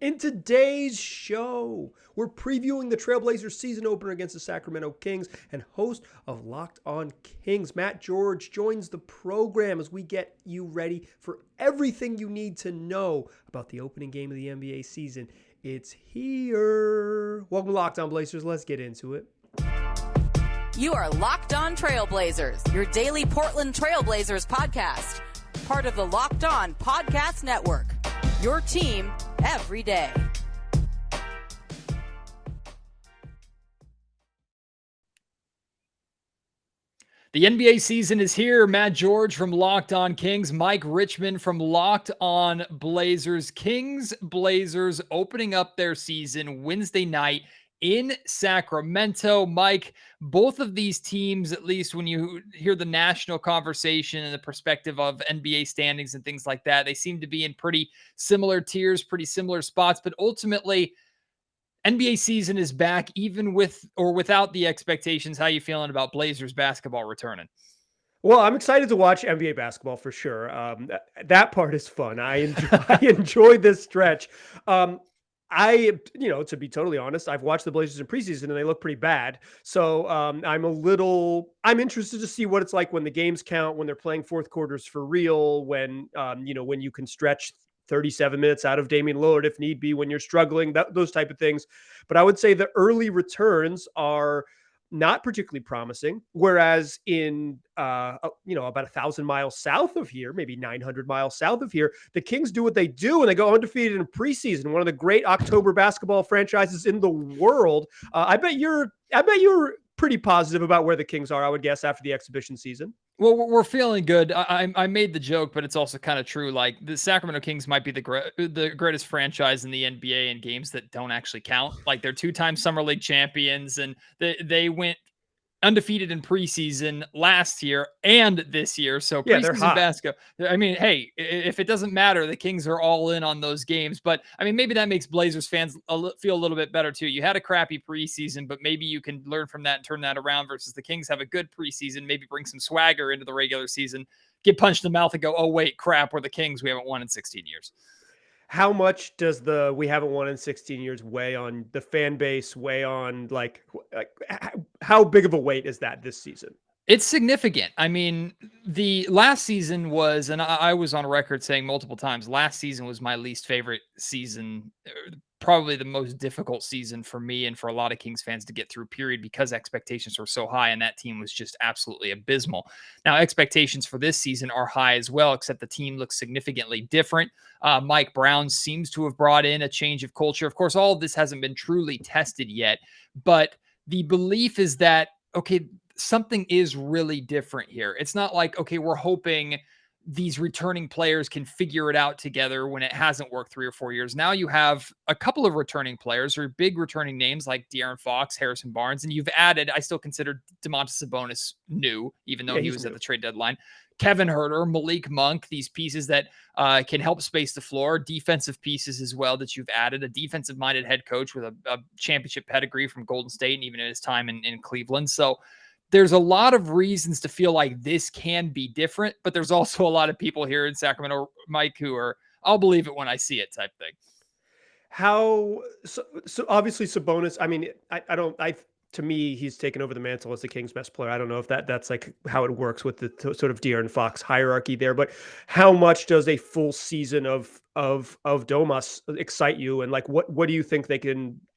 In today's show, we're previewing the Trailblazers season opener against the Sacramento Kings, and host of Locked On Kings, Matt George, joins the program as we get you ready for everything you need to know about the opening game of the NBA season. It's here. Welcome to Locked On Blazers. Let's get into it. You are Locked On Trailblazers, your daily Portland Trailblazers podcast. Part of the Locked On Podcast Network. Your team every day. The NBA season is here. Matt George from Locked On Kings, Mike Richmond from Locked On Blazers. Kings Blazers opening up their season Wednesday night in Sacramento. Mike, both of these teams, at least when you hear the national conversation and the perspective of NBA standings and things like that, they seem to be in pretty similar tiers, pretty similar spots, but ultimately NBA season is back, even with or without the expectations. How you feeling about Blazers basketball returning? Well, I'm excited to watch NBA basketball for sure. That part is fun. I enjoy this stretch. To be totally honest, I've watched the Blazers in preseason and they look pretty bad. So I'm interested to see what it's like when the games count, when they're playing fourth quarters for real, when you can stretch 37 minutes out of Damian Lillard if need be, when you're struggling, those type of things. But I would say the early returns are not particularly promising. Whereas in, about 1,000 miles south of here, maybe 900 miles south of here, the Kings do what they do and they go undefeated in preseason. One of the great October basketball franchises in the world. I bet you're pretty positive about where the Kings are, I would guess, after the exhibition season. Well, we're feeling good. I made the joke, but it's also kind of true. Like the Sacramento Kings might be the greatest franchise in the NBA in games that don't actually count. Like they're two-time Summer League champions, and they went undefeated in preseason last year and this year. So Yeah, they're preseason hot. basketball. I mean, hey, if it doesn't matter, the Kings are all in on those games. But I mean, maybe that makes Blazers fans feel a little bit better too. You had a crappy preseason, but maybe you can learn from that and turn that around versus the Kings have a good preseason, maybe bring some swagger into the regular season, get punched in the mouth and go, oh, wait, crap, we're the Kings. We haven't won in 16 years. How much does the we haven't won in 16 years weigh on the fan base, weigh on like how big of a weight is that this season? It's significant. I mean, the last season was, and I was on record saying multiple times, last season was my least favorite season, probably the most difficult season for me and for a lot of Kings fans to get through, period, because expectations were so high and that team was just absolutely abysmal. Now, expectations for this season are high as well, except the team looks significantly different. Mike Brown seems to have brought in a change of culture. Of course, all of this hasn't been truly tested yet, but the belief is that, okay, something is really different here. It's not like, okay, we're hoping these returning players can figure it out together when it hasn't worked 3 or 4 years. Now you have a couple of returning players or big returning names like De'Aaron Fox, Harrison Barnes, and you've added, I still consider Domantas Sabonis new, even though Yeah, he he's was new. at the trade deadline. Kevin Huerter, Malik Monk, these pieces that can help space the floor, defensive pieces as well that you've added, a defensive-minded head coach with a championship pedigree from Golden State and even in his time in Cleveland. So there's a lot of reasons to feel like this can be different, but there's also a lot of people here in Sacramento, Mike, who are, I'll believe it when I see it type thing. So obviously Sabonis, I mean, I don't, to me, he's taken over the mantle as the Kings' best player. I don't know if that's like how it works with the sort of De'Aaron Fox hierarchy there, but how much does a full season of Domas excite you? And like, what do you think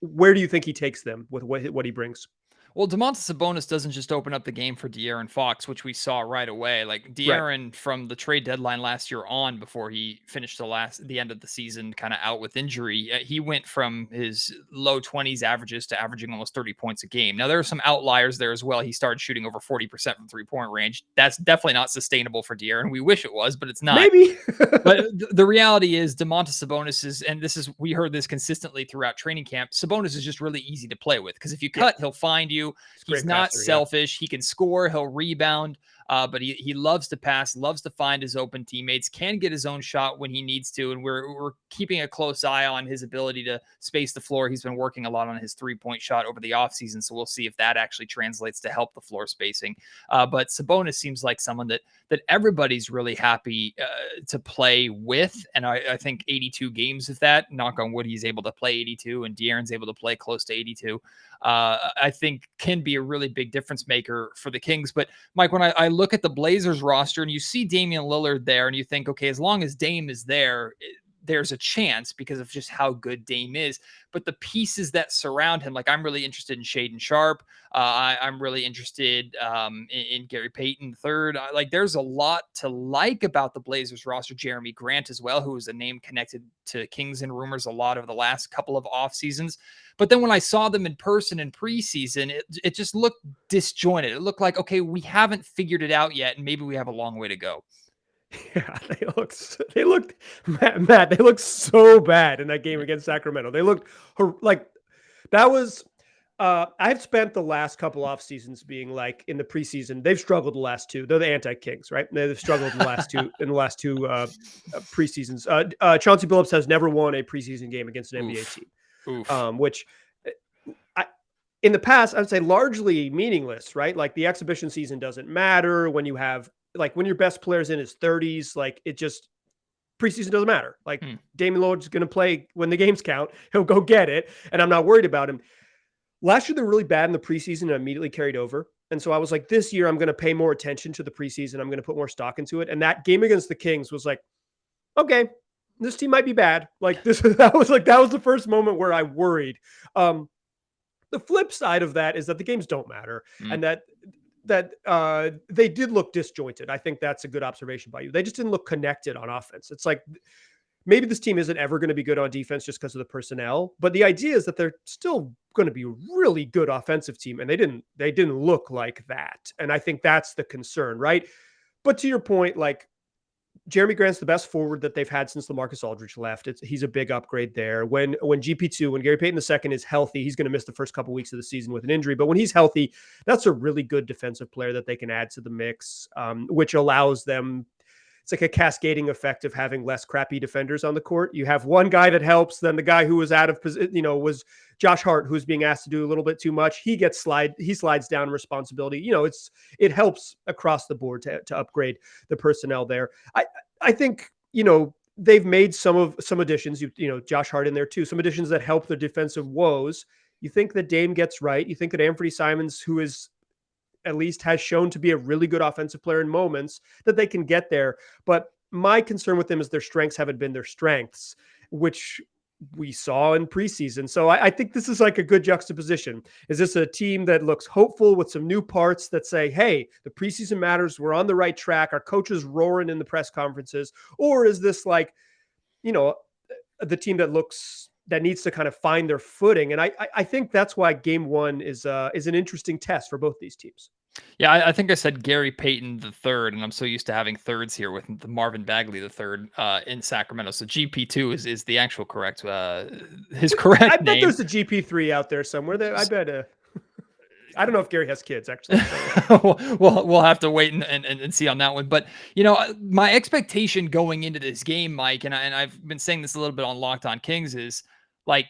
where do you think he takes them with what he brings? Well, Domantas Sabonis doesn't just open up the game for De'Aaron Fox, which we saw right away. Like Right. De'Aaron from the trade deadline last year on, before he finished the end of the season, kind of out with injury, he went from his low 20s averages to averaging almost 30 points a game. Now there are some outliers there as well. He started shooting over 40% from 3-point range. That's definitely not sustainable for De'Aaron. We wish it was, but it's not. Maybe. But the reality is Domantas Sabonis is, and we heard this consistently throughout training camp, Sabonis is just really easy to play with because if you cut, he'll find you. He's a He's great not passer. Yeah. selfish. He can score. He'll rebound. but he loves to pass, loves to find his open teammates, can get his own shot when he needs to, and we're keeping a close eye on his ability to space the floor. He's been working a lot on his three-point shot over the offseason, so we'll see if that actually translates to help the floor spacing. But Sabonis seems like someone that everybody's really happy to play with, and I think 82 games of that, knock on wood, he's able to play 82, and De'Aaron's able to play close to 82. I think can be a really big difference maker for the Kings. But Mike, when I look at the Blazers roster and you see Damian Lillard there, and you think, okay, as long as Dame is there, there's a chance because of just how good Dame is. But the pieces that surround him, like I'm really interested in Shaden Sharp. I'm really interested in Gary Payton III. Like there's a lot to like about the Blazers roster. Jeremy Grant as well, who is a name connected to Kings and rumors a lot of the last couple of off seasons. But then when I saw them in person in preseason, it just looked disjointed. It looked like, okay, we haven't figured it out yet, and maybe we have a long way to go. Yeah, they looked Matt, they looked so bad in that game against Sacramento. They looked like that was I've spent the last couple off seasons being like in the preseason, they've struggled the last two. They're the anti-Kings, right? They've struggled in the last two preseasons. Chauncey Billups has never won a preseason game against an NBA team. Which in the past, I would say largely meaningless, right? Like the exhibition season doesn't matter when you have like when your best player's in his 30s, like it just preseason doesn't matter. Like Damian Lillard's going to play when the games count. He'll go get it. And I'm not worried about him. Last year, they're really bad in the preseason and immediately carried over. And so I was like, this year, I'm going to pay more attention to the preseason. I'm going to put more stock into it. And that game against the Kings was like, okay, this team might be bad. Like that was the first moment where I worried. The flip side of that is that the games don't matter. And that they did look disjointed. I think that's a good observation by you. They just didn't look connected on offense. It's like maybe this team isn't ever going to be good on defense just because of the personnel, but the idea is that they're still going to be a really good offensive team, and they didn't look like that. And I think that's the concern, right? But to your point, like Jeremy Grant's the best forward that they've had since LaMarcus Aldridge left. He's a big upgrade there. When GP2, when Gary Payton II is healthy, he's going to miss the first couple weeks of the season with an injury. But when he's healthy, that's a really good defensive player that they can add to the mix, which allows them. It's like a cascading effect of having less crappy defenders on the court. You have one guy that helps, then the guy who was out of position, was Josh Hart, who's being asked to do a little bit too much. He slides down responsibility. It helps across the board to upgrade the personnel there. I think, they've made some additions, Josh Hart in there too, some additions that help their defensive woes. You think that Dame gets right. You think that Anthony Simons, who is at least has shown to be a really good offensive player in moments, that they can get there. But my concern with them is their strengths haven't been their strengths, which we saw in preseason. So I think this is like a good juxtaposition. Is this a team that looks hopeful with some new parts that say, hey, the preseason matters, we're on the right track, our coach is roaring in the press conferences? Or is this like, the team that needs to kind of find their footing? And I think that's why game one is an interesting test for both these teams. Yeah, I think I said Gary Payton III, and I'm so used to having thirds here with the Marvin Bagley III in Sacramento. So GP2 is the actual correct his correct name. I bet there's a GP3 out there somewhere. I bet. I don't know if Gary has kids, actually. We'll have to wait and see on that one. But, my expectation going into this game, Mike, and I've been saying this a little bit on Locked On Kings, is like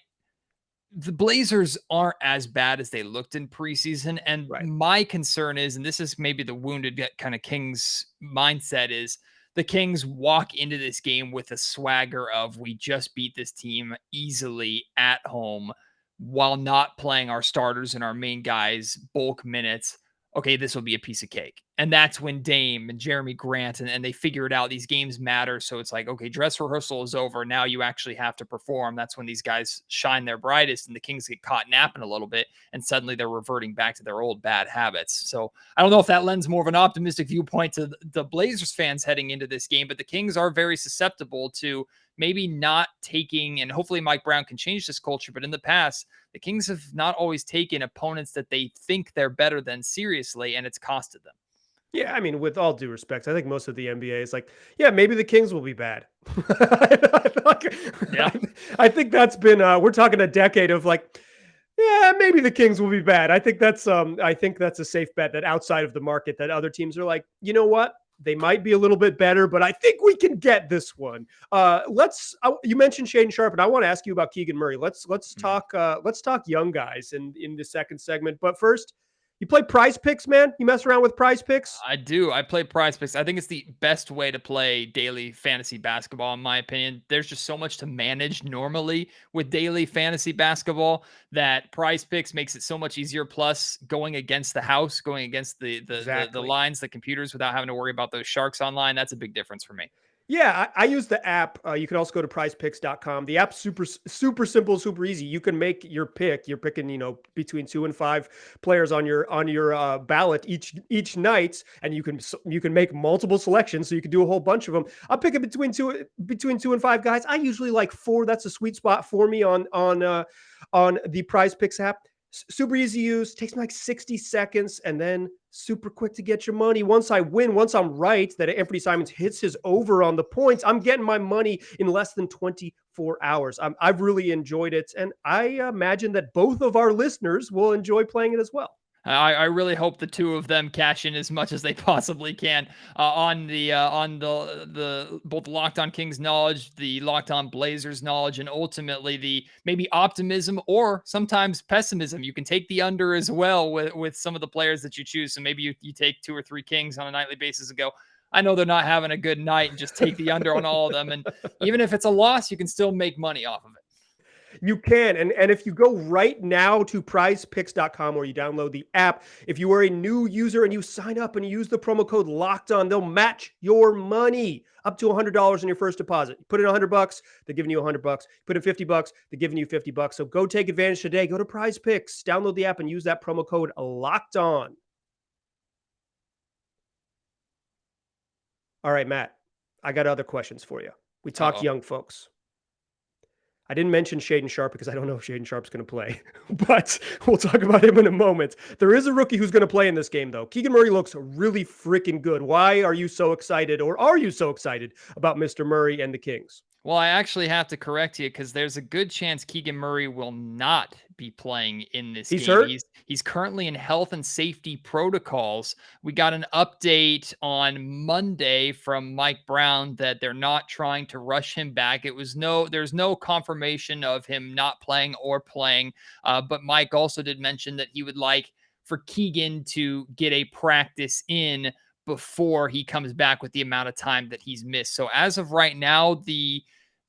the Blazers aren't as bad as they looked in preseason. And my concern is, and this is maybe the wounded kind of Kings mindset, is the Kings walk into this game with a swagger of, we just beat this team easily at home while not playing our starters and our main guys bulk minutes. Okay, this will be a piece of cake. And that's when Dame and Jeremy Grant and they figure it out. These games matter. So it's like, okay, dress rehearsal is over. Now you actually have to perform. That's when these guys shine their brightest, and the Kings get caught napping a little bit, and suddenly they're reverting back to their old bad habits. So I don't know if that lends more of an optimistic viewpoint to the Blazers fans heading into this game, but the Kings are very susceptible to maybe not taking, and hopefully Mike Brown can change this culture, but in the past, the Kings have not always taken opponents that they think they're better than seriously, and it's costed them. Yeah, I mean, with all due respect, I think most of the NBA is like, yeah, maybe the Kings will be bad. I think that's been, we're talking a decade of like, Yeah, maybe the Kings will be bad. I think that's a safe bet that outside of the market that other teams are like, you know what? They might be a little bit better, but I think we can get this one. You mentioned Shaden Sharp, and I want to ask you about Keegan Murray. Let's talk young guys in the second segment. But first, you play Prize Picks, man. You mess around with Prize Picks. I do. I play Prize Picks. I think it's the best way to play daily fantasy basketball, in my opinion. There's just so much to manage normally with daily fantasy basketball that Prize Picks makes it so much easier. Plus, going against the house, going against the Exactly. lines, the computers, without having to worry about those sharks online. That's a big difference for me. Yeah, I use the app. You can also go to prizepicks.com. The app's super simple, super easy. You can make your pick. You're picking, between 2 and 5 players on your ballot each night, and you can make multiple selections. So you can do a whole bunch of them. I'm picking between 2 and 5 guys. I usually like 4. That's a sweet spot for me on the Prize Picks app. Super easy use, takes me like 60 seconds, and then super quick to get your money. Once I'm right that Anthony Simons hits his over on the points, I'm getting my money in less than 24 hours. I've really enjoyed it, and I imagine that both of our listeners will enjoy playing it as well. I really hope the two of them cash in as much as they possibly can on the both Locked On Kings knowledge, the Locked On Blazers knowledge, and ultimately the maybe optimism or sometimes pessimism. You can take the under as well with some of the players that you choose. So maybe you take 2 or 3 Kings on a nightly basis and go, I know they're not having a good night, and just take the under on all of them. And even if it's a loss, you can still make money off of it. You can. And if you go right now to prizepicks.com or you download the app, if you are a new user and you sign up and you use the promo code locked on, they'll match your money up to $100 in your first deposit. You put in $100, they're giving you $100. Put in $50, they're giving you $50. So go take advantage today. Go to Prize Picks, download the app and use that promo code locked on. All right, Matt, I got other questions for you. We talked young folks. I didn't mention Shaden Sharp because I don't know if Shaden Sharp's going to play, but we'll talk about him in a moment. There is a rookie who's going to play in this game, though. Keegan Murray looks really freaking good. Why are you so excited, or are you so excited about Mr. Murray and the Kings? Well, I actually have to correct you because there's a good chance Keegan Murray will not be playing in this He's game. hurt? He's currently in health and safety protocols. We got an update on Monday from Mike Brown that they're not trying to rush him back. There's no confirmation of him not playing or playing. But Mike also did mention that he would like for Keegan to get a practice in before he comes back with the amount of time that he's missed. So as of right now, the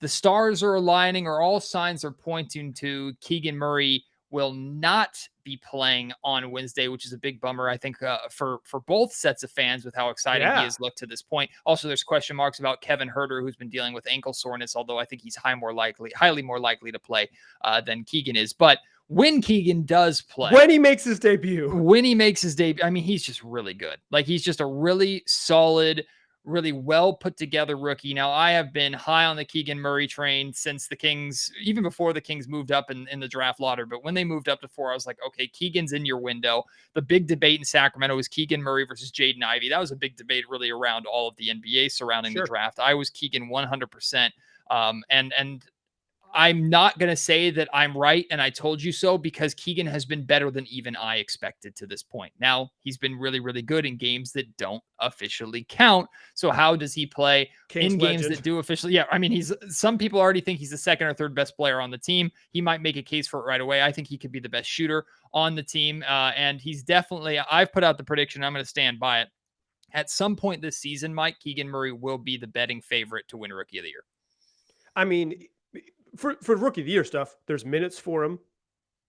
stars are aligning, or all signs are pointing to Keegan Murray will not be playing on Wednesday, which is a big bummer, I think, for both sets of fans with how exciting he has looked to this point. Also, there's question marks about Kevin Huerter, who's been dealing with ankle soreness, although I think he's highly more likely to play than Keegan is. But when Keegan does play, when he makes his debut, I mean, he's just really good. Like, he's just a really solid, really well put together rookie. Now, I have been high on the Keegan Murray train since the Kings, even before the Kings moved up in the draft lottery. But when they moved up to 4, I was like, okay, Keegan's in your window. The big debate in Sacramento was Keegan Murray versus Jaden Ivey. That was a big debate really around all of the NBA surrounding the draft. I was Keegan 100%. And I'm not going to say that I'm right and I told you so, because Keegan has been better than even I expected to this point. Now, he's been really, really good in games that don't officially count. So how does he play Kings in legend. games that do officially? Yeah, I mean, some people already think he's the second or third best player on the team. He might make a case for it right away. I think he could be the best shooter on the team. And he's definitely, I've put out the prediction. I'm going to stand by it. At some point this season, Mike, Keegan Murray will be the betting favorite to win Rookie of the Year. I mean, for Rookie of the Year stuff, there's minutes for him.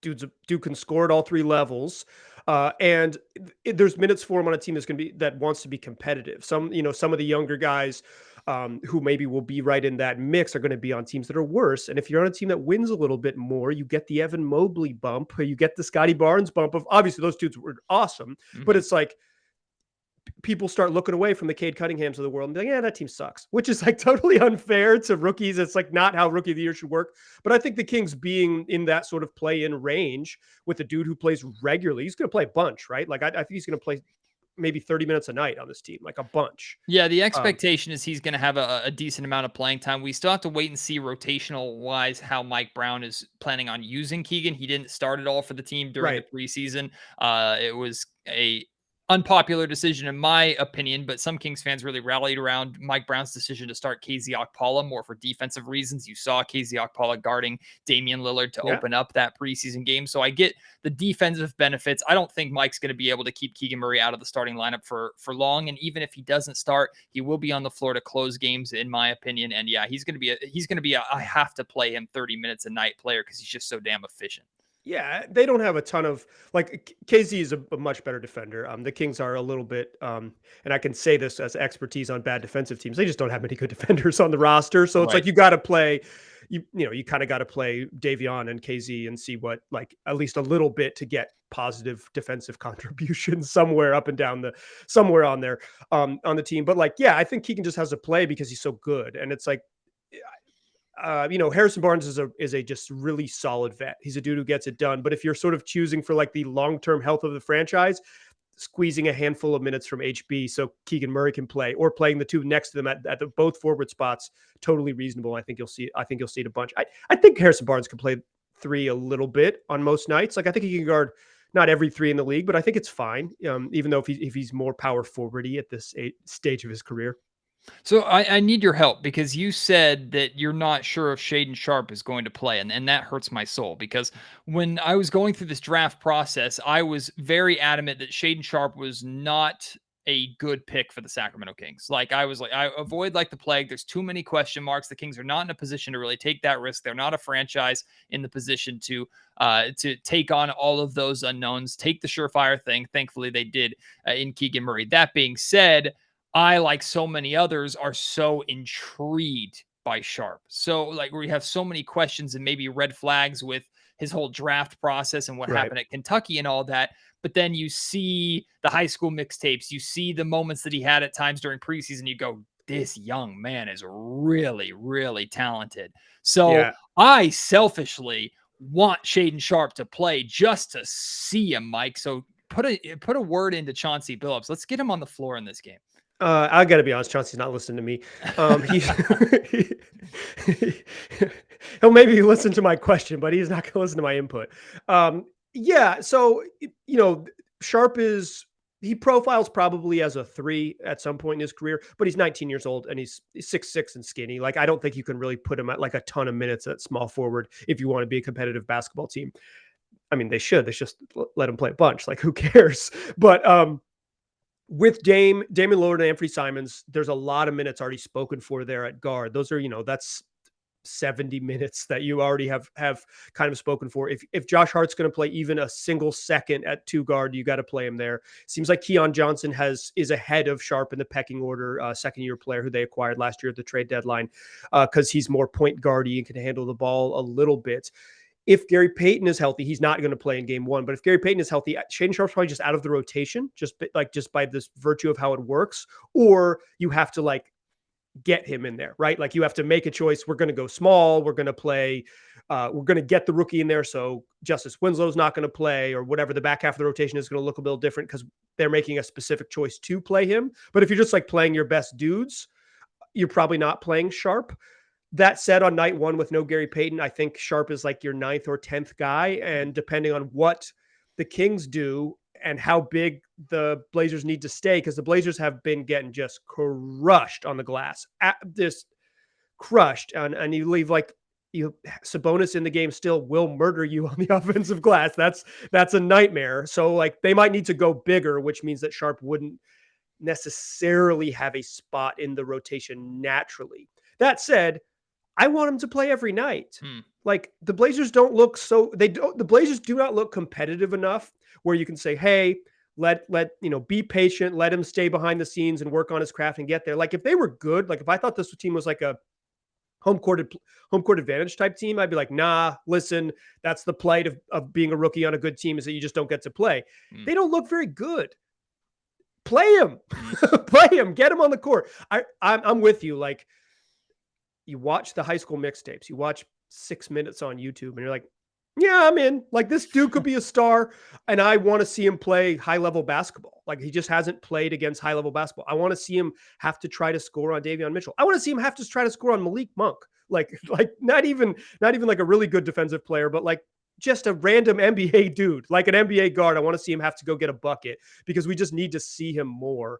Dude can score at all 3 levels. And there's minutes for him on a team that wants to be competitive. Some of the younger guys who maybe will be right in that mix are going to be on teams that are worse. And if you're on a team that wins a little bit more, you get the Evan Mobley bump, you get the Scotty Barnes bump of, obviously those dudes were awesome, but it's like, people start looking away from the Cade Cunninghams of the world and be like, yeah, that team sucks, which is like totally unfair to rookies. It's like not how Rookie of the Year should work. But I think the Kings being in that sort of play-in range with a dude who plays regularly, he's going to play a bunch, right? Like I think he's going to play maybe 30 minutes a night on this team, like a bunch. Yeah, the expectation is he's going to have a decent amount of playing time. We still have to wait and see rotational wise how Mike Brown is planning on using Keegan. He didn't start at all for the team during the preseason. It was a unpopular decision in my opinion, but some Kings fans really rallied around Mike Brown's decision to start KZ Okpala more for defensive reasons. You saw KZ Okpala guarding Damian Lillard to open up that preseason game. So I get the defensive benefits. I don't think Mike's going to be able to keep Keegan Murray out of the starting lineup for long. And even if he doesn't start, he will be on the floor to close games, in my opinion. And yeah, he's going to be a I have to play him 30 minutes a night player because he's just so damn efficient. Yeah, they don't have a ton of like KZ is a much better defender. The Kings are a little bit, and I can say this as expertise on bad defensive teams. They just don't have many good defenders on the roster, so it's like you got to play. You kind of got to play Davion and KZ and see what like at least a little bit to get positive defensive contributions somewhere up and down somewhere on there on the team. But like, yeah, I think Keegan just has to play because he's so good, and it's like. Harrison Barnes is a just really solid vet. He's a dude who gets it done. But if you're sort of choosing for like the long-term health of the franchise, squeezing a handful of minutes from HB so Keegan Murray can play, or playing the two next to them at the both forward spots, totally reasonable. I think you'll see it a bunch. I think Harrison Barnes can play 3 a little bit on most nights. Like I think he can guard not every 3 in the league, but I think it's fine. Even though if he's more power forwardy at this stage of his career. So I need your help because you said that you're not sure if Shaden Sharp is going to play, and that hurts my soul because when I was going through this draft process, I was very adamant that Shaden Sharp was not a good pick for the Sacramento Kings. Like I was like, I avoid like the plague. There's too many question marks. The Kings are not in a position to really take that risk. They're not a franchise in the position to take on all of those unknowns, take the surefire thing. Thankfully, they did in Keegan Murray. That being said, I, like so many others, are so intrigued by Sharpe. So like we have so many questions and maybe red flags with his whole draft process and what happened at Kentucky and all that. But then you see the high school mixtapes, you see the moments that he had at times during preseason, you go, this young man is really, really talented. So I selfishly want Shaden Sharp to play just to see him, Mike. So put a word into Chauncey Billups. Let's get him on the floor in this game. I got to be honest, Chauncey's not listening to me. He'll maybe listen to my question, but he's not going to listen to my input. So, Sharpe he profiles probably as a 3 at some point in his career, but he's 19 years old and he's 6'6" and skinny. Like, I don't think you can really put him at like a ton of minutes at small forward if you want to be a competitive basketball team. I mean, they just let him play a bunch. Like, who cares? But, with Damian Lillard and Anthony Simons, there's a lot of minutes already spoken for there at guard. Those are, that's 70 minutes that you already have kind of spoken for. If Josh Hart's going to play even a single second at 2 guard, you got to play him there. Seems like Keon Johnson is ahead of Sharpe in the pecking order, second-year player who they acquired last year at the trade deadline, because he's more point guardy and can handle the ball a little bit. If Gary Payton is healthy, he's not going to play in game 1. But if Gary Payton is healthy, Shaden Sharp's probably just out of the rotation, just by this virtue of how it works. Or you have to like get him in there, right? Like you have to make a choice. We're going to go small. We're going to play. We're going to get the rookie in there. So Justice Winslow's not going to play, or whatever. The back half of the rotation is going to look a little different because they're making a specific choice to play him. But if you're just like playing your best dudes, you're probably not playing Sharpe. That said, on night 1 with no Gary Payton, I think Sharpe is like your 9th or 10th guy. And depending on what the Kings do and how big the Blazers need to stay, because the Blazers have been getting just crushed on the glass, just crushed. And you leave like Sabonis in the game still will murder you on the offensive glass. That's a nightmare. So like they might need to go bigger, which means that Sharpe wouldn't necessarily have a spot in the rotation naturally. That said, I want him to play every night. Like the Blazers the Blazers do not look competitive enough where you can say, hey, let be patient, let him stay behind the scenes and work on his craft and get there. Like if they were good, like if I thought this team was like a home court advantage type team, I'd be like, nah, listen, that's the plight of being a rookie on a good team is that you just don't get to play. They don't look very good. Play him, get him on the court. I'm with you. Like, you watch the high school mixtapes, you watch 6 minutes on YouTube and you're like, Yeah, I'm in. Like, this dude could be a star, and I want to see him play high level basketball. Like, he just hasn't played against high level basketball. I want to see him have to try to score on Davion Mitchell. I want to see him have to try to score on Malik Monk. Like, like not even like a really good defensive player, but like just a random NBA dude, like an NBA guard. I want to see him have to go get a bucket because we just need to see him more.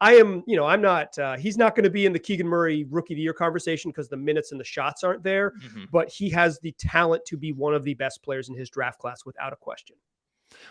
I am, I'm not, he's not going to be in the Keegan Murray rookie of the year conversation because the minutes and the shots aren't there, but he has the talent to be one of the best players in his draft class without a question.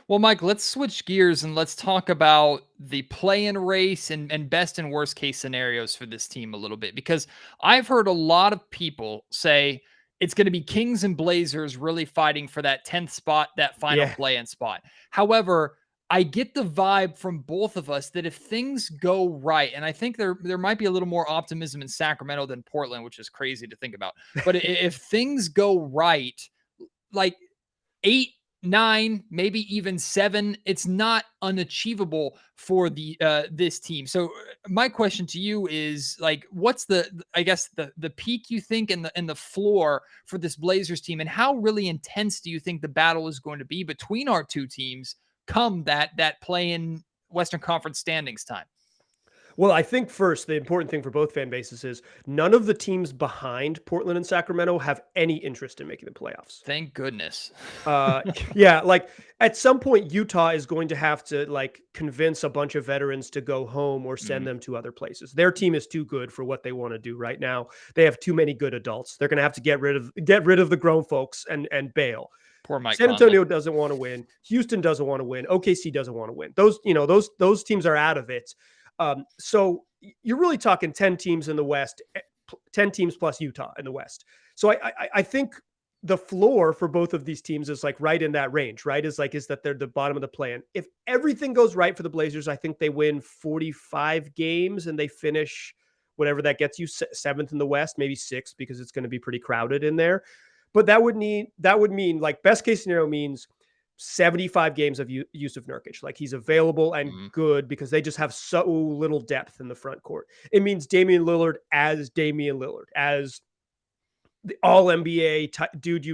Well, Mike, let's switch gears and let's talk about the play-in race and best and worst case scenarios for this team a little bit, because I've heard a lot of people say it's going to be Kings and Blazers really fighting for that 10th spot, that final Yeah. play-in spot. However, I get the vibe from both of us that if things go right, and I think there might be a little more optimism in Sacramento than Portland, which is crazy to think about. But if things go right, like 8, 9, maybe even 7, it's not unachievable for the this team. So my question to you is, like, what's the I guess the peak you think and the floor for this Blazers team, and how really intense do you think the battle is going to be between our two teams come that play in Western Conference standings time? Well, I think first, the important thing for both fan bases is none of the teams behind Portland and Sacramento have any interest in making the playoffs. Thank goodness. Yeah, like at some point, Utah is going to have to like convince a bunch of veterans to go home or send Mhm. them to other places. Their team is too good for what they want to do right now. They have too many good adults. They're going to have to get rid of the grown folks and bail. Poor Mike San Conley. Antonio doesn't want to win. Houston doesn't want to win. OKC doesn't want to win. Those teams are out of it. So you're really talking 10 teams in the West, 10 teams plus Utah in the West. So I think the floor for both of these teams is like right in that range, right? Is that they're the bottom of the plan. If everything goes right for the Blazers, I think they win 45 games and they finish whatever that gets you, seventh in the West, maybe sixth, because it's going to be pretty crowded in there. But that would mean like best case scenario means 75 games of Jusuf Nurkic. Like he's available and Mhm. good because they just have so little depth in the front court. It means Damian Lillard as Damian Lillard, as the all NBA dude,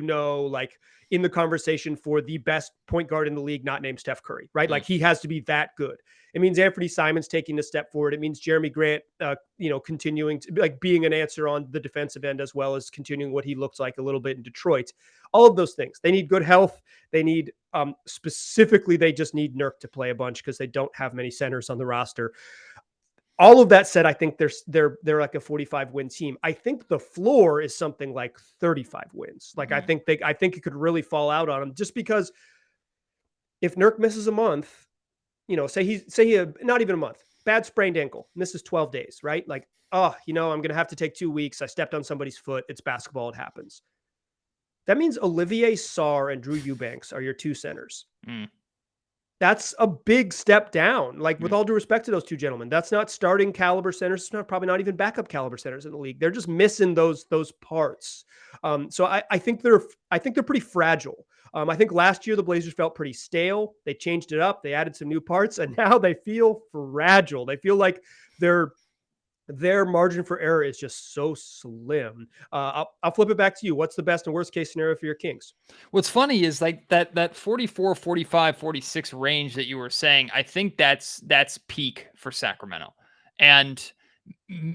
like in the conversation for the best point guard in the league, not named Steph Curry, right? Mm. Like he has to be that good. It means Anthony Simons taking a step forward. It means Jeremy Grant, continuing to like being an answer on the defensive end, as well as continuing what he looks like a little bit in Detroit. All of those things. They need good health. They need specifically, they just need Nurk to play a bunch because they don't have many centers on the roster. All of that said, I think they're like a 45 win team. I think the floor is something like 35 wins. Like I think it could really fall out on them just because if Nurk misses a month, say he not even a month, bad sprained ankle, misses 12 days, right? Like, I'm going to have to take 2 weeks. I stepped on somebody's foot. It's basketball. It happens. That means Olivier Sarr and Drew Eubanks are your two centers. Mm. That's a big step down. Like with Mm. all due respect to those two gentlemen, that's not starting caliber centers. It's probably not even backup caliber centers in the league. They're just missing those parts. So I think they're pretty fragile. I think last year the Blazers felt pretty stale. They changed it up. They added some new parts, and now they feel fragile. They feel like their margin for error is just so slim. I'll flip it back to you. What's the best and worst case scenario for your Kings? What's funny is like that 44, 45, 46 range that you were saying, I think that's peak for Sacramento. And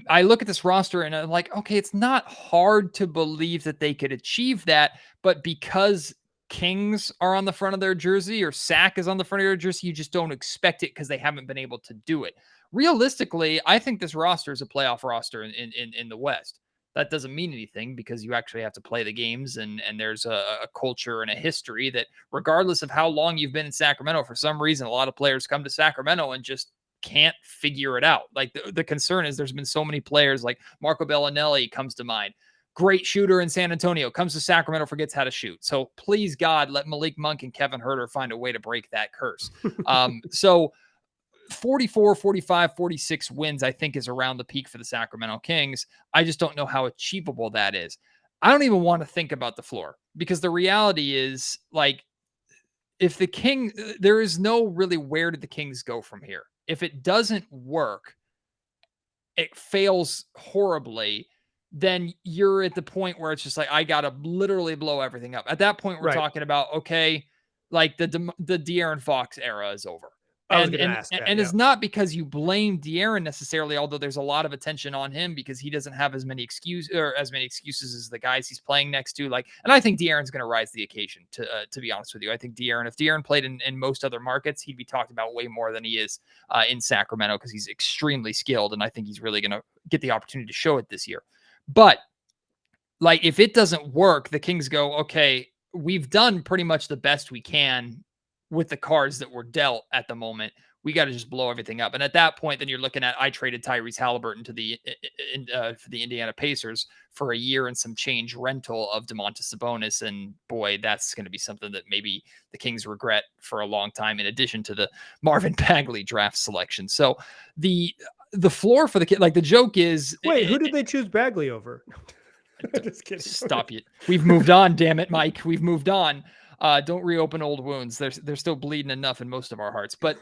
I look at this roster and I'm like, okay, it's not hard to believe that they could achieve that, but because Kings are on the front of their jersey or Sac is on the front of their jersey, you just don't expect it because they haven't been able to do it. Realistically, I think this roster is a playoff roster in the West. That doesn't mean anything because you actually have to play the games and there's a culture and a history that regardless of how long you've been in Sacramento, for some reason, a lot of players come to Sacramento and just can't figure it out. Like the concern is there's been so many players like Marco Bellinelli comes to mind. Great shooter in San Antonio, comes to Sacramento, forgets how to shoot. So please God, let Malik Monk and Kevin Huerter find a way to break that curse. So 44, 45, 46 wins, I think, is around the peak for the Sacramento Kings. I just don't know how achievable that is. I don't even want to think about the floor because the reality is, like, if the King, there is no really where did the Kings go from here. If it doesn't work, it fails horribly. then you're at the point where it's just like, I got to literally blow everything up. At that point, we're Right. talking about, okay, like the De'Aaron Fox era is over. I was going to ask that. And Yeah. it's not because you blame De'Aaron necessarily, although there's a lot of attention on him because he doesn't have as many excuses as the guys he's playing next to. Like, and I think De'Aaron's going to rise to the occasion. To be honest with you, I think if De'Aaron played in most other markets, he'd be talked about way more than he is in Sacramento because he's extremely skilled, and I think he's really going to get the opportunity to show it this year. But like, if it doesn't work, the Kings go, okay, we've done pretty much the best we can with the cards that were dealt at the moment. We got to just blow everything up. And at that point, then you're looking at, I traded Tyrese Halliburton to for the Indiana Pacers for a year and some change rental of Domantas Sabonis. And boy, that's going to be something that maybe the Kings regret for a long time, in addition to the Marvin Bagley draft selection. So the floor for the kid, like the joke is, wait, who did they choose Bagley over? Just kidding. Stop it. We've moved on, damn it, Mike. We've moved on. Don't reopen old wounds. They're still bleeding enough in most of our hearts. But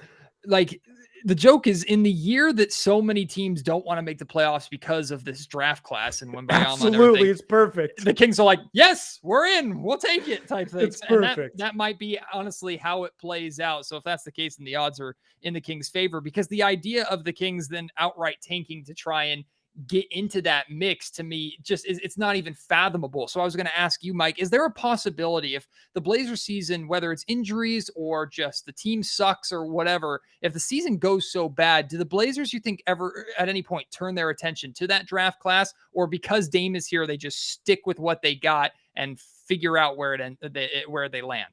like, the joke is, in the year that so many teams don't want to make the playoffs because of this draft class and when absolutely, it's perfect. The Kings are like, yes, we're in, we'll take it type thing. It's perfect. And that might be honestly how it plays out. So if that's the case, then the odds are in the Kings' favor, because the idea of the Kings then outright tanking to try and get into that mix, to me, just it's not even fathomable. So I was going to ask you, Mike, is there a possibility, if the Blazers season, whether it's injuries or just the team sucks or whatever, if the season goes so bad, do the Blazers, you think, ever at any point turn their attention to that draft class, or because Dame is here, they just stick with what they got and figure out where they land?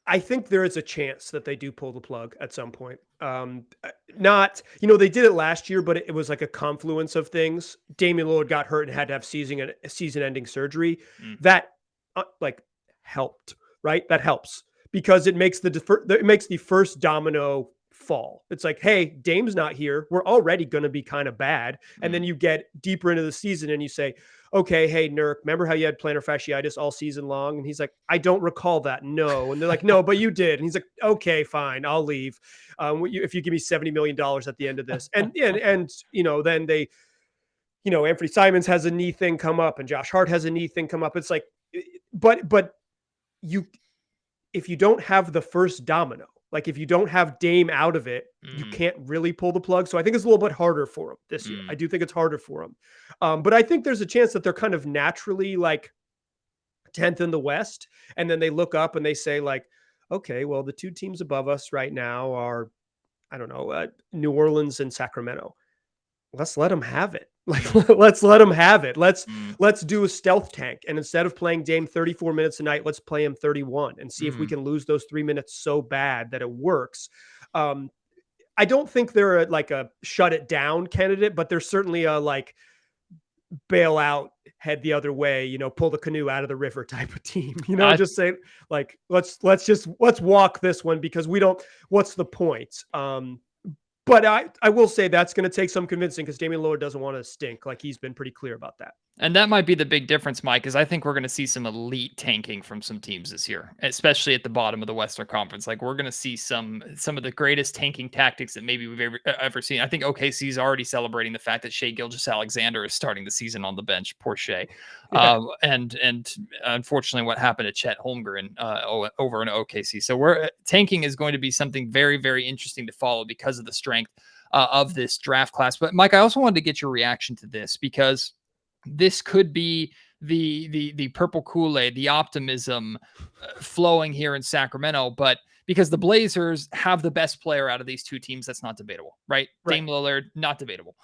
I think there is a chance that they do pull the plug at some point. Not, they did it last year, but it was like a confluence of things. Damian Lillard got hurt and had to have season-ending surgery. That helped, right? That helps because it makes the first domino fall. It's like, hey, Dame's not here. We're already going to be kind of bad. And then you get deeper into the season and you say, okay, hey, Nurk, remember how you had plantar fasciitis all season long? And he's like, I don't recall that. No. And they're like, no, but you did. And he's like, okay, fine, I'll leave. If you give me $70 million at the end of this. And then they, Anthony Simons has a knee thing come up and Josh Hart has a knee thing come up. It's like, but if you don't have the first domino, like if you don't have Dame out of it, you can't really pull the plug. So I think it's a little bit harder for him this year. I do think it's harder for him. But I think there's a chance that they're kind of naturally like 10th in the West. And then they look up and they say like, okay, well, the two teams above us right now are, I don't know, New Orleans and Sacramento. Let's let them have it. Like, let's let them have it. Let's do a stealth tank. And instead of playing Dame 34 minutes a night, let's play him 31 and see if we can lose those 3 minutes so bad that it works. I don't think they're a shut it down candidate, but they're certainly a like bail out, head the other way, pull the canoe out of the river type of team, just say like, let's walk this one because what's the point? But I will say that's going to take some convincing because Damian Lillard doesn't want to stink. Like, he's been pretty clear about that. And that might be the big difference, Mike, is I think we're going to see some elite tanking from some teams this year, especially at the bottom of the Western Conference. Like, we're going to see some of the greatest tanking tactics that maybe we've ever seen. I think OKC's already celebrating the fact that Shai Gilgeous-Alexander is starting the season on the bench. Poor Shai. Yeah. And unfortunately, what happened to Chet Holmgren over in OKC. So tanking is going to be something very, very interesting to follow because of the strength of this draft class. But Mike, I also wanted to get your reaction to this because this could be the purple Kool-Aid, the optimism flowing here in Sacramento, but because the Blazers have the best player out of these two teams, that's not debatable, right? Dame Lillard, not debatable.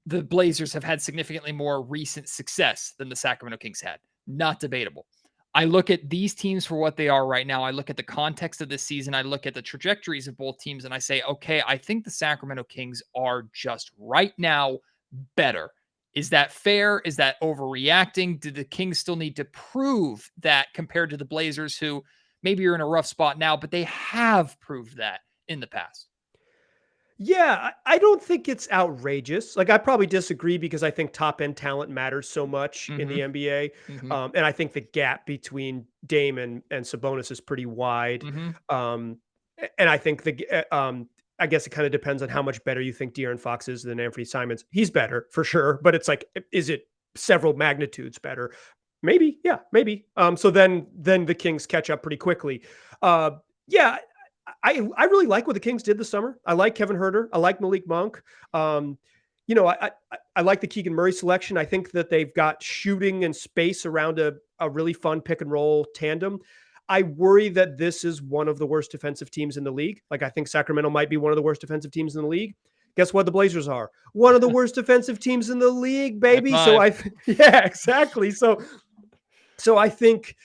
The Blazers have had significantly more recent success than the Sacramento Kings had, not debatable. I look at these teams for what they are right now. I look at the context of this season. I look at the trajectories of both teams and I say, okay, I think the Sacramento Kings are just right now better. Is that fair? Is that overreacting? Do the Kings still need to prove that compared to the Blazers, who maybe are in a rough spot now, but they have proved that in the past? Yeah, I don't think it's outrageous. Like, I probably disagree because I think top-end talent matters so much in the NBA. And I think the gap between Dame and Sabonis is pretty wide. And I think I guess it kind of depends on how much better you think De'Aaron Fox is than Anthony Simons. He's better for sure, but it's like, is it several magnitudes better. Maybe, yeah, maybe. So then the Kings catch up pretty quickly. Yeah, I really like what the Kings did this summer. I like Kevin Huerter. I like Malik Monk. I like the Keegan Murray selection. I think that they've got shooting and space around a really fun pick and roll tandem. I worry that this is one of the worst defensive teams in the league. Like, I think Sacramento might be one of the worst defensive teams in the league. Guess what? The Blazers are one of the worst defensive teams in the league, baby. So yeah, exactly. So I think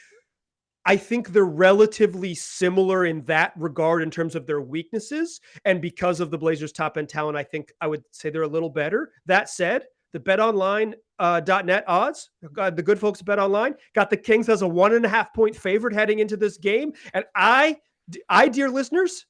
they're relatively similar in that regard in terms of their weaknesses. And because of the Blazers' top end talent, I think I would say they're a little better. That said, the BetOnline.net odds, the good folks at BetOnline, got the Kings as a 1.5 point favorite heading into this game. And I, dear listeners,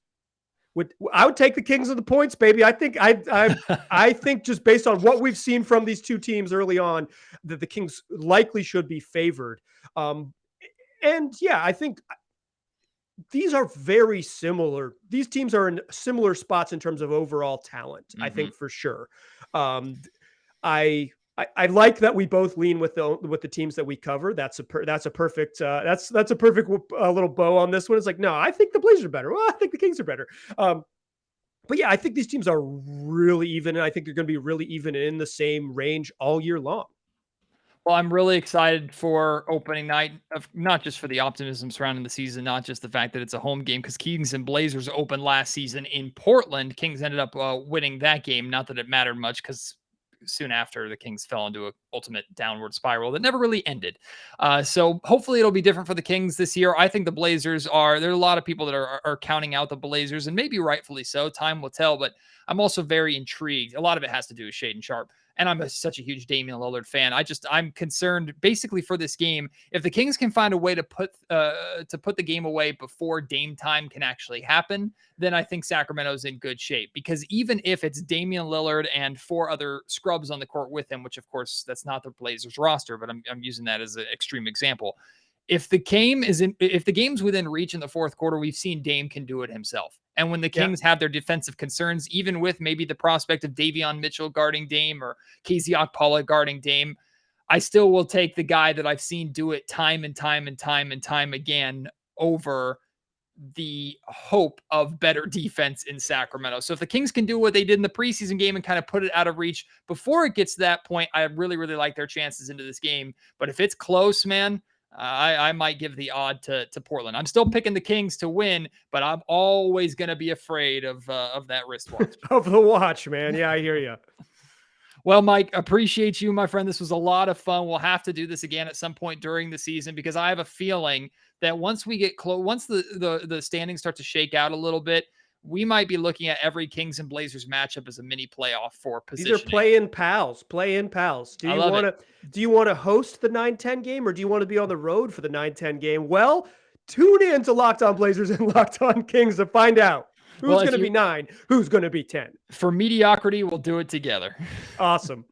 I would take the Kings of the points, baby. I think I think just based on what we've seen from these two teams early on, that the Kings likely should be favored. And yeah, I think these are very similar. These teams are in similar spots in terms of overall talent. I think for sure. I like that we both lean with the teams that we cover. That's a perfect little bow on this one. It's like, no, I think the Blazers are better. Well, I think the Kings are better. But yeah, I think these teams are really even, and I think they're going to be really even in the same range all year long. Well, I'm really excited for opening night, not just for the optimism surrounding the season, not just the fact that it's a home game, because Kings and Blazers opened last season in Portland. Kings ended up winning that game. Not that it mattered much, because soon after the Kings fell into an ultimate downward spiral that never really ended. So hopefully it'll be different for the Kings this year. I think the Blazers there are a lot of people that are counting out the Blazers, and maybe rightfully so. Time will tell, but I'm also very intrigued. A lot of it has to do with Shaden Sharp. And I'm such a huge Damian Lillard fan. I'm concerned basically for this game. If the Kings can find a way to put the game away before Dame time can actually happen, then I think Sacramento's in good shape. Because even if it's Damian Lillard and 4 other scrubs on the court with him, which of course that's not the Blazers roster, but I'm using that as an extreme example. If the game's within reach in the fourth quarter, we've seen Dame can do it himself. And when the Kings have their defensive concerns, even with maybe the prospect of Davion Mitchell guarding Dame or Casey Okpala guarding Dame, I still will take the guy that I've seen do it time and time again over the hope of better defense in Sacramento. So if the Kings can do what they did in the preseason game and kind of put it out of reach before it gets to that point, I really, really like their chances into this game. But if it's close, man, I might give the odd to Portland. I'm still picking the Kings to win, but I'm always going to be afraid of that wristwatch. Of the watch, man. Yeah, I hear you. Well, Mike, appreciate you, my friend. This was a lot of fun. We'll have to do this again at some point during the season, because I have a feeling that once we get close, once the standings start to shake out a little bit, we might be looking at every Kings and Blazers matchup as a mini playoff for positioning. These are play-in pals. Do you want to host the 9-10 game, or do you want to be on the road for the 9-10 game? Well, tune in to Locked On Blazers and Locked On Kings to find out who's going to be 9, who's going to be 10. For mediocrity, we'll do it together. Awesome.